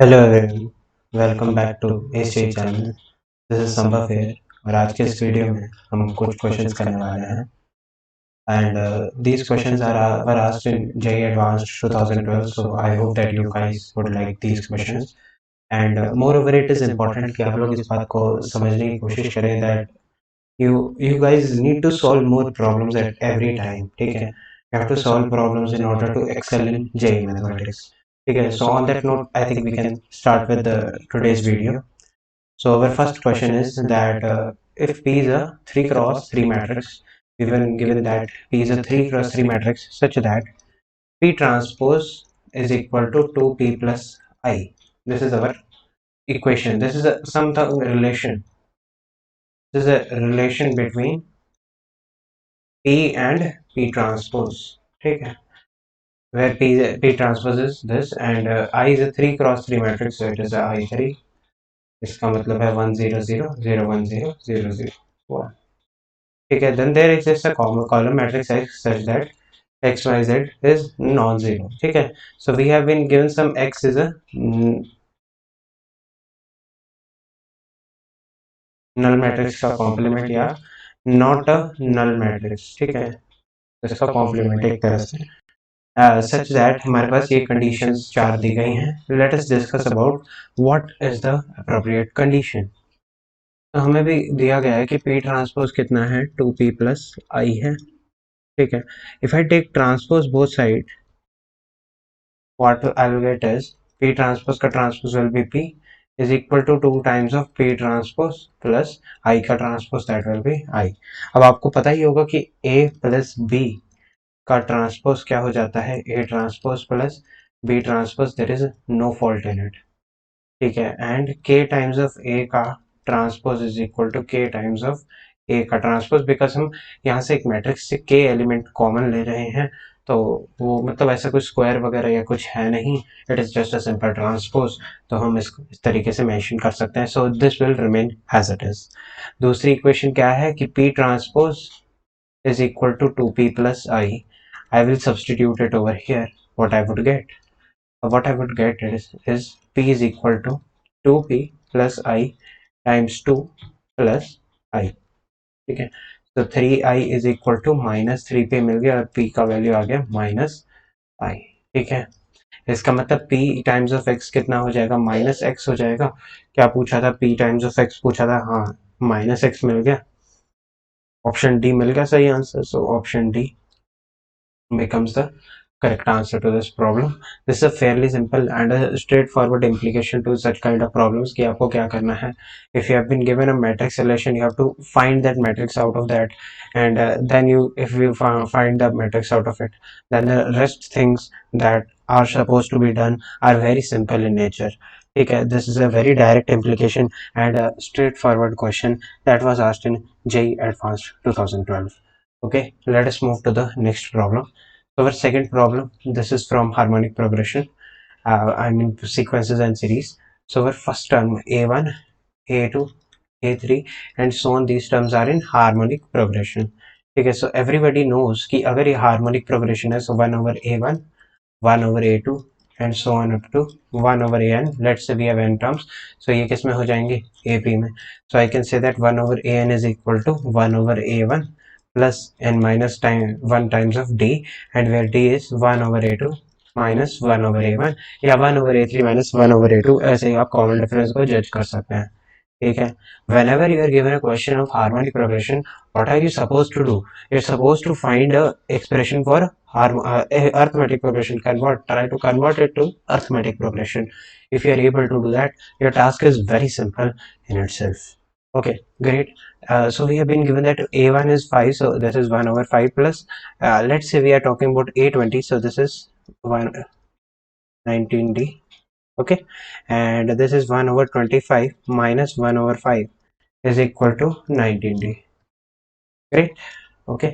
Hello everyone, welcome back to ST channel. This is Sambhav here और आज के इस वीडियो में हम कुछ क्वेश्चंस करने वाले हैं and these questions were asked in JEE Advanced 2012, so I hope that you guys would like these questions and moreover it is important कि आप लोग इस बात को समझने की कोशिश करें that you guys need to solve more problems at every time. ठीक है, you have to solve problems in order to excel in JEE mathematics. ठीक है, so on that note I think we can start with the today's video. So our first question is that if P is a 3 cross 3 matrix, given that P is a 3 cross 3 matrix such that P transpose is equal to 2P plus I. This is our equation. This is a something relation. This is a relation between P and P transpose. ठीक है, where P transpose is this and I is a 3 cross 3 matrix, so it is a I3. इसका मतलब है 1 0 0 0 1 0 0 0 1. ठीक है, then there exists a column matrix X such that x y z is non-zero. ठीक है, so we have been given some x is a null matrix का complement या not a null matrix. ठीक है, इसका complement एक तरह से such that हमारे पास ये conditions चार दी गई हैं. Let us discuss about what is the appropriate condition. तो हमें भी दिया गया है कि P ट्रांसपोज कितना है 2P plus I है. ठीक है, if I take transpose both side, what I will get is P transpose का transpose will be P is equal to 2 times of P transpose plus I का transpose, that will be I. अब आपको पता ही होगा कि A plus B का transpose क्या हो जाता है, A transpose plus B transpose, there is no fault in it. ठीक है, and K times of A का transpose is equal to K times of A का ट्रांसपोज, बिकॉज हम यहाँ से एक मैट्रिक्स से K एलिमेंट कॉमन ले रहे हैं, तो वो मतलब ऐसा कुछ स्क्वायर वगैरह या कुछ है नहीं, it is just a simple transpose, तो हम इसको इस तरीके से मेंशन कर सकते हैं. So this will remain as it is. दूसरी इक्वेशन क्या है कि P transpose is equal to 2P plus I will substitute it over here. What I would get? What I would get is P is equal to 2P plus I times 2 plus I. ठीक है, तो 3I is equal to minus 3P मिल गया और P का value आ गया minus I. ठीक है, इसका मतलब P टाइम्स ऑफ x कितना हो जाएगा, माइनस x हो जाएगा. क्या पूछा था, P टाइम्स ऑफ x पूछा था, हाँ माइनस x मिल गया, ऑप्शन डी मिल गया सही answer. So option D becomes the correct answer to this problem. This is a fairly simple and a straightforward implication to such kind of problems कि आपको क्या करना है. If you have been given a matrix relation, you have to find that matrix out of that, and then if you find the matrix out of it, then the rest things that are supposed to be done are very simple in nature. ठीक है, this is a very direct implication and a straightforward question that was asked in JEE Advanced 2012. Okay, let us move to the next problem. So our second problem, this is from harmonic progression, I mean sequences and series. So our first term A1, A2, A3 and so on, these terms are in harmonic progression. Okay, so everybody knows कि अगर ये harmonic progression है, so 1 over A1, 1 over A2 and so on up to 1 over an. Let's say we have n terms, so ये किस में हो जाएंगे, AP में. So I can say that 1 over an is equal to 1 over A1 plus n minus time 1 times of d, and where d is 1 over a2 minus 1 over a1 या 1 over a3 minus 1 over a2, ऐसे ही आप common difference को जज कर सकते हैं. ठीक है, whenever you are given a question of harmonic progression, what are you supposed to do? You're supposed to find a expression for arithmetic progression. Try to convert it to arithmetic progression. If you are able to do that, your task is very simple in itself. Okay, great. So we have been given that a1 is 5, so this is 1 over 5 plus, let's say we are talking about a20, so this is 19d. Okay, and this is 1 over 25 minus 1 over 5 is equal to 19d. Great. Okay,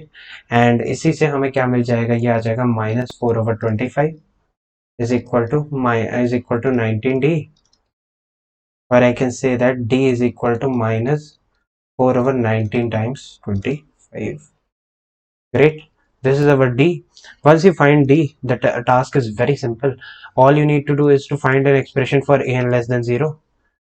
and इसी से हमें क्या मिल जाएगा, ये आ जाएगा minus 4 over 25 is equal to 19d, or I can say that d is equal to minus 4 over 19 times 25. Great. This is our D. Once you find D, the task is very simple. All you need to do is to find an expression for an less than 0.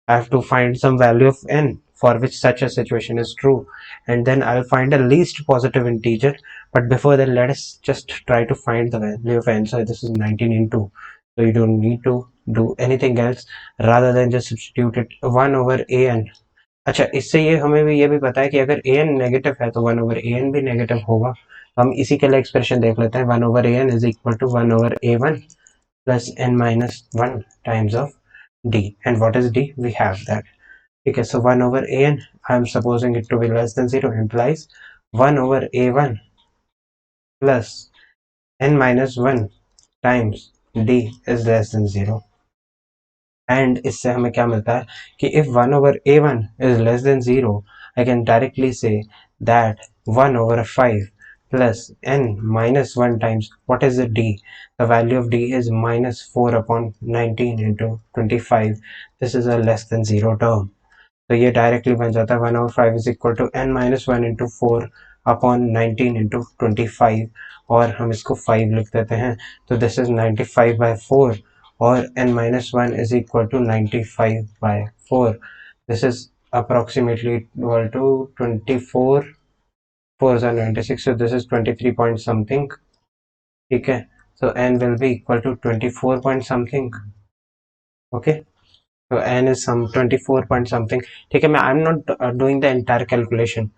I have to find some value of n for which such a situation is true, and then I'll find a least positive integer. But before that, let us just try to find the value of n. So this is 19 into, so you don't need to do anything else rather than just substitute it 1 over an. अच्छा, इससे ये हमें भी ये भी पता है कि अगर an नेगेटिव है तो 1 ओवर an भी नेगेटिव होगा। तो हम इसी के लिए एक्सप्रेशन देख लेते हैं। 1 over an is equal to 1 over a1 plus n minus 1 times of d. And what is d? We have that. Okay, so 1 over an, I am supposing it to be less than 0, implies 1 over a1 plus n minus 1 times d is less than 0. And इससे हमें क्या मिलता है कि if 1 over a1 is less than 0, I can directly say that 1 over 5 plus n minus 1 times, what is the d? The value of d is minus 4 upon 19 into 25. This is a less than 0 term. तो ये directly बन जाता है 1 over 5 is equal to n minus 1 into 4 upon 19 into 25, और हम इसको 5 लिख देते हैं। तो दिस इज 95 by 4, और n minus 1 is equal to 95 by 4. This is approximately equal to 24, 4 are 96, so this is 23 point something. ठीक है, so n will be equal to 24 point something. Okay, so n is some 24 point something. ठीक है, मैं I'm not doing the entire calculation.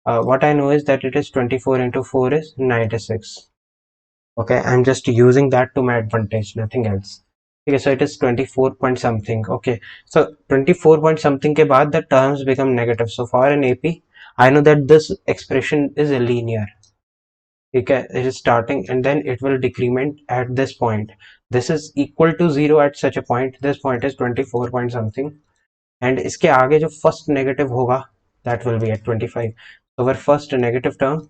What I know is that it is 24 into 4 is 96. Okay, I'm just using that to my advantage, nothing else. Okay, so it is 24 point something. Okay, so 24 point something के बाद the terms become negative. So for an AP, I know that this expression is a linear. Okay, it is starting and then it will decrement at this point. This is equal to 0 at such a point. This point is 24 point something, and इसके आगे जो first negative होगा that will be at 25. So our first negative term,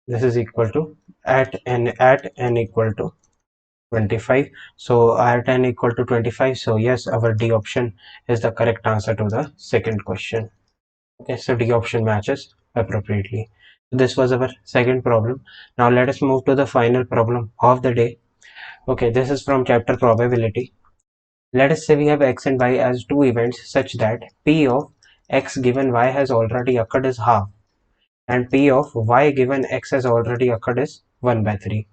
this is equal to at n equal to 25. So at n equal to 25, so yes, our D option is the correct answer to the second question. Okay, so D option matches appropriately. This was our second problem. Now let us move to the final problem of the day. Okay, this is from chapter probability. Let us say we have x and y as two events such that p of x given y has already occurred is half, and p of y given x has already occurred is 1 by 3,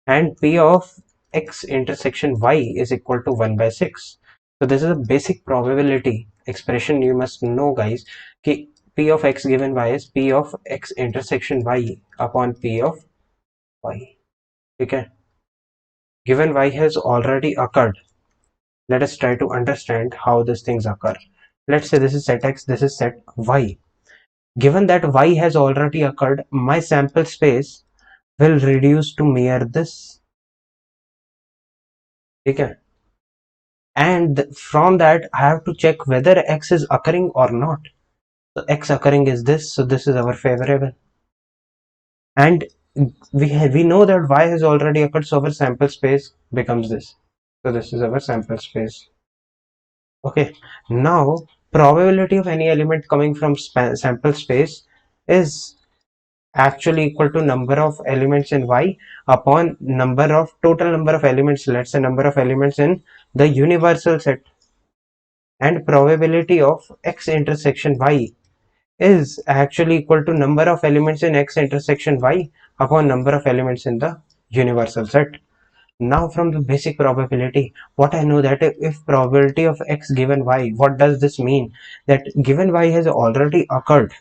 and p of x intersection y is equal to 1 by 6. So this is a basic probability expression. You must know, guys, कि p of x given y is p of x intersection y upon p of y. Okay, given y has already occurred, let us try to understand how these things occur. Let's say this is set x, this is set y. Given that y has already occurred, my sample space will reduce to mere this. Okay, and from that I have to check whether x is occurring or not. So x occurring is this, so this is our favorable, and we know that y has already occurred, so our sample space becomes this. So this is our sample space. Okay, now probability of any element coming from sample space is actually equal to number of elements in y upon total number of elements, let's say number of elements in the universal set, and probability of x intersection y is actually equal to number of elements in x intersection y upon number of elements in the universal set. Now from the basic probability, what I know that if probability of x given y, what does this mean? That given y has already occurred.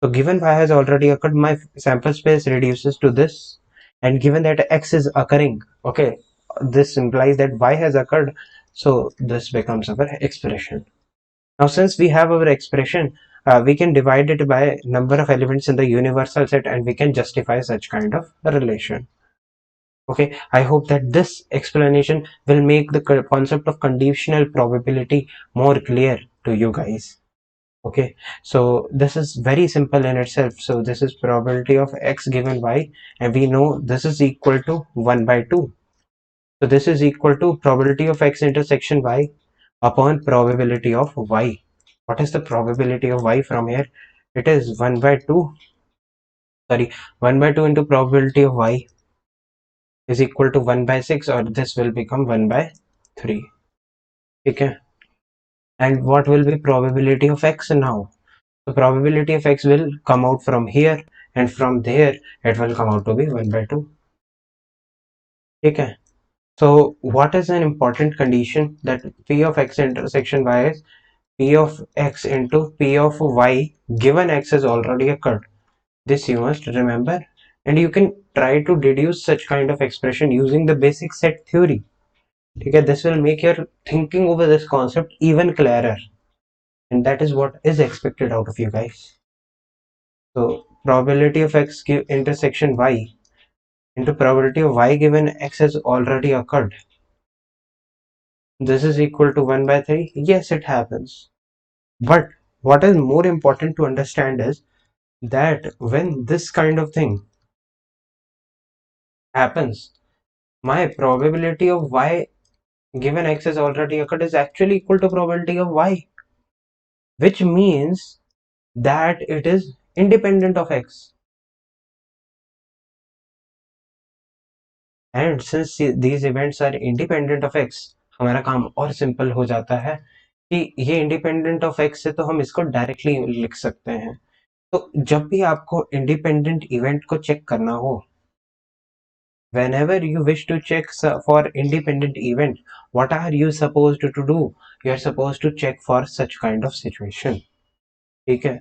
So given y has already occurred, my sample space reduces to this, and given that x is occurring, okay, this implies that y has occurred, so this becomes our expression. Now since we have our expression, we can divide it by number of elements in the universal set, and we can justify such kind of relation. Okay, I hope that this explanation will make the concept of conditional probability more clear to you guys. Okay, so this is very simple in itself. So this is probability of x given y, and we know this is equal to 1 by 2. So this is equal to probability of x intersection y upon probability of y. What is the probability of y from here? it is 1 by 2, sorry, 1 by 2 into probability of y is equal to 1 by 6, or this will become 1 by 3. Okay, and what will be probability of x now? The probability of x will come out from here, and from there it will come out to be 1 by 2. Okay, so what is an important condition? That p of x intersection y is p of x into p of y given x has already occurred. This you must remember, and you can try to deduce such kind of expression using the basic set theory. Okay, this will make your thinking over this concept even clearer, and that is what is expected out of you guys. So probability of x intersection y into probability of y given x has already occurred. This is equal to 1 by 3. Yes, it happens. But what is more important to understand is that when this kind of thing happens, my probability of y given x has already occurred is actually equal to probability of y, which means that it is independent of x. And since these events are independent of x, हमारा काम और simple हो जाता है कि ये independent of x है, तो हम इसको डायरेक्टली लिख सकते हैं. तो जब भी आपको इंडिपेंडेंट इवेंट को चेक करना हो, whenever you wish to check for independent event, what are you supposed to do? You are supposed to check for such kind of situation. ठीक है,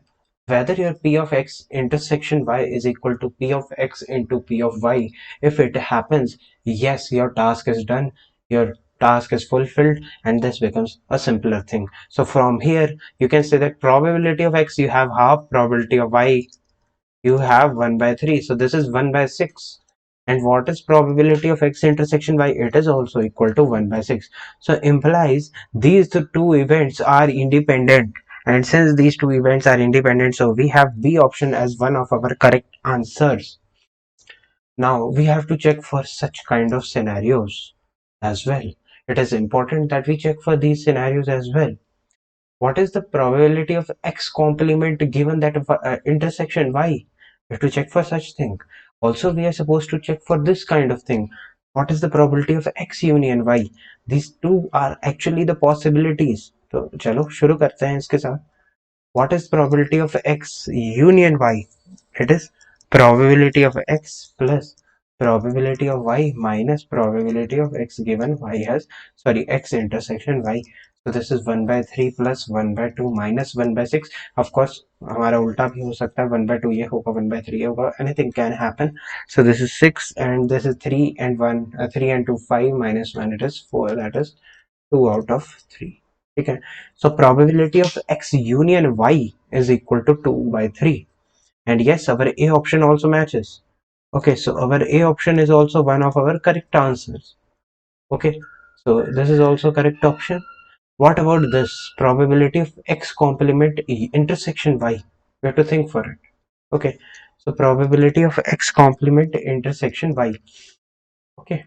whether your p of x intersection y is equal to p of x into p of y. If it happens, yes, your task is done, your task is fulfilled, and this becomes a simpler thing. So from here you can say that probability of x, you have half, probability of y you have 1 by 3, so this is 1 by 6. And what is probability of x intersection y? It is also equal to 1 by 6. So implies these two events are independent, and since these two events are independent, so we have B option as one of our correct answers. Now we have to check for such kind of scenarios as well. It is important that we check for these scenarios as well. What is the probability of x complement given that intersection y? We have to check for such thing. Also we are supposed to check for this kind of thing. What is the probability of x union y? These two are actually the possibilities. तो चलो शुरू करते हैं इसके साथ. What is probability of x union y? It is probability of x plus probability of y minus probability of x given y has, sorry, x intersection y. So this is 1 by 3 plus 1 by 2 minus 1 by 6. Of course हमारा उल्टा भी हो सकता है, 1 by 2 ये होगा, 1 by 3 ये होगा, anything can happen. So this is 6 and this is 3 and 1, 3 and 2 5 minus 1, it is 4, that is 2 out of 3. ठीक है, so probability of x union y is equal to 2 by 3, and yes, our A option also matches. Okay, so our A option is also one of our correct answers. Okay, so this is also correct option. What about this probability of x complement intersection y? We have to think for it. Okay, so probability of x complement intersection y. Okay,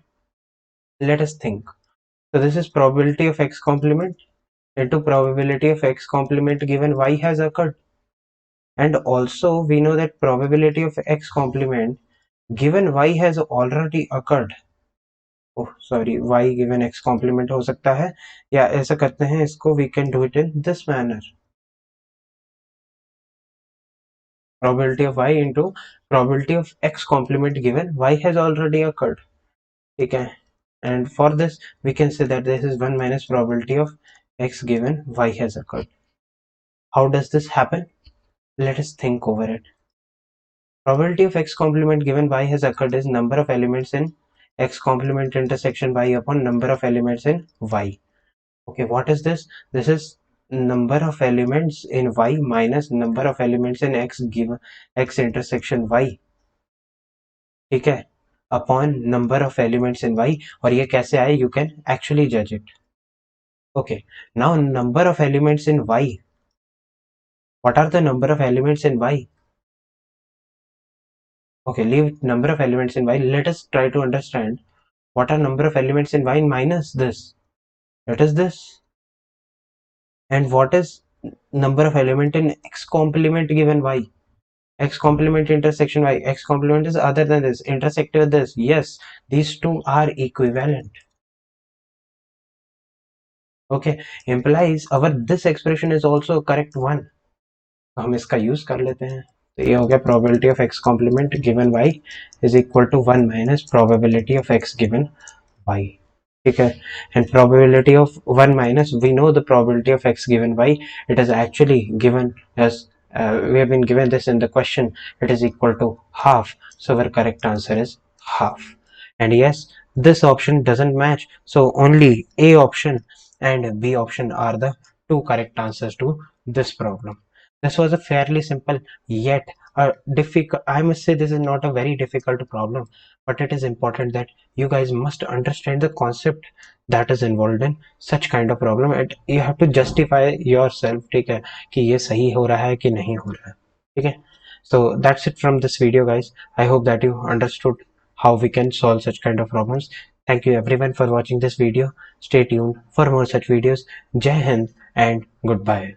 let us think. So this is probability of x complement into probability of x complement given y has occurred, and also we know that probability of x complement given y has already occurred. Oh sorry, y given x complement हो सकता है, या ऐसा करते हैं इसको, we can do it in this manner. Probability of y into probability of x complement given y has already occurred. ठीक है, and for this we can say that this is 1 minus probability of x given y has occurred. How does this happen? Let us think over it. Probability of x complement given y has occurred is number of elements in x complement intersection y upon number of elements in y. Okay, what is this? This is number of elements in y minus number of elements in x given x intersection y. ठीक है, upon number of elements in y. और ये कैसे आए? You can actually judge it. Okay, now number of elements in y. What are the number of elements in y? Okay, leave number of elements in y. Let us try to understand what are number of elements in y minus this. It is this. And what is number of element in x complement given y. X complement intersection y. X complement is other than this, intersect with this. Yes, these two are equivalent. Okay, implies our this expression is also correct one. तो हम इसका use कर लेते हैं. तो ये हो गया probability of x complement given y is equal to 1 minus probability of x given y. ठीक है, and probability of 1 minus, we know the probability of x given y, it is actually given as we have been given this in the question, it is equal to half, so our correct answer is half. And yes, this option doesn't match, so only A option and B option are the two correct answers to this problem. This was a fairly simple yet a difficult, I must say this is not a very difficult problem, but it is important that you guys must understand the concept that is involved in such kind of problem, and you have to justify yourself, ठीक है, कि ये सही हो रहा है कि नहीं हो रहा है. ठीक है, so that's it from this video guys. I hope that you understood how we can solve such kind of problems. Thank you everyone for watching this video. Stay tuned for more such videos. Jai Hind and goodbye.